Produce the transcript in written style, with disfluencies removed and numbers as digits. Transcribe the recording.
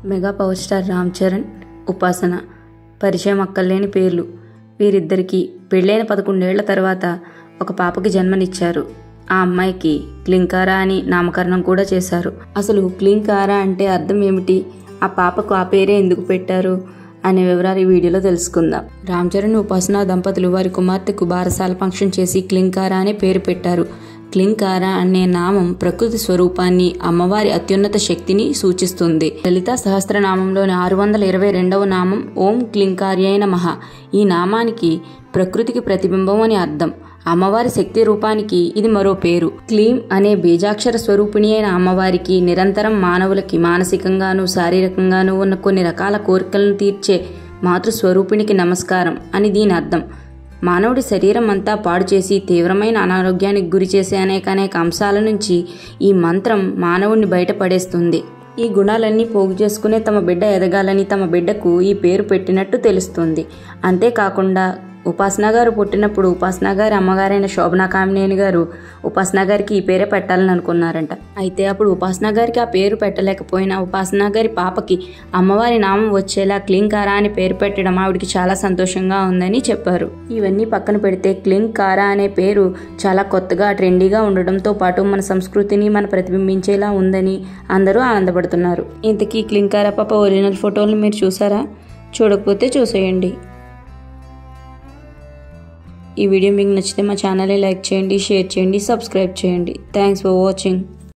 Mega power star Ram Charan, ఉపాసన పరిచయం అక్కర్లేని పేర్లు. వీరిద్దరికీ పెళ్ళైన 11 ఏళ్ల తర్వాత ఒక పాపకి జన్మనిచ్చారు. ఆ అమ్మాయికి క్లింకారా అని నామకరణం కూడా చేశారు. అసలు క్లింకారా అంటే అర్థం ఏమిటి, ఆ పాపకు ఆ పేరే ఎందుకు పెట్టారు అనే వివరాలు ఈ వీడియోలో తెలుసుకుందాం. రామ్ చరణ్, ఉపాసన దంపతులు వారి కుమార్తెకు బారసాల ఫంక్షన్ చేసి క్లింకారా అనే పేరు పెట్టారు. క్లింకారా అనే నామం ప్రకృతి స్వరూపాన్ని, అమ్మవారి అత్యున్నత శక్తిని సూచిస్తుంది. లలితా సహస్రనామంలోని 622వ నామం ఓం క్లింకార్యాయ నమః. ఈ నామానికి ప్రకృతికి ప్రతిబింబం అని అర్థం. అమ్మవారి శక్తి రూపానికి ఇది మరో పేరు. క్లీం అనే బీజాక్షర స్వరూపిణి అయిన అమ్మవారికి నిరంతరం మానవులకి మానసికంగానూ శారీరకంగానూ ఉన్న కొన్ని రకాల కోరికలను తీర్చే మాతృస్వరూపిణికి నమస్కారం అని దీని అర్థం. మానవుడి శరీరం అంతా పాడు చేసి తీవ్రమైన అనారోగ్యానికి గురి చేసే అనేక అంశాల నుంచి ఈ మంత్రం మానవుడిని బయటపడేస్తుంది. ఈ గుణాలన్నీ పోగు చేసుకునే తమ బిడ్డ ఎదగాలని తమ బిడ్డకు ఈ పేరు పెట్టినట్టు తెలుస్తుంది. అంతేకాకుండా ఉపాసన గారు పుట్టినప్పుడు ఉపాసన గారి అమ్మగారైన శోభనా కామినేని గారు ఉపాసన గారికి ఈ పేరే పెట్టాలని అనుకున్నారంట. అయితే అప్పుడు ఉపాసన గారికి ఆ పేరు పెట్టలేకపోయినా ఉపాసన గారి పాపకి అమ్మవారి నామం వచ్చేలా క్లింకారా అని పేరు పెట్టడం ఆవిడికి చాలా సంతోషంగా ఉందని చెప్పారు. ఇవన్నీ పక్కన పెడితే క్లింకారా అనే పేరు చాలా కొత్తగా ట్రెండీగా ఉండడంతో పాటు మన సంస్కృతిని మన ప్రతిబింబించేలా ఉందని అందరూ ఆనందపడుతున్నారు. ఇంతకీ క్లింకారా పాప ఒరిజినల్ ఫోటోలను మీరు చూసారా? చూడకపోతే చూసేయండి. ఈ వీడియో మీకు నచ్చితే మా ఛానల్ని లైక్ చేయండి, షేర్ చేయండి, సబ్స్క్రైబ్ చేయండి. Thanks for watching.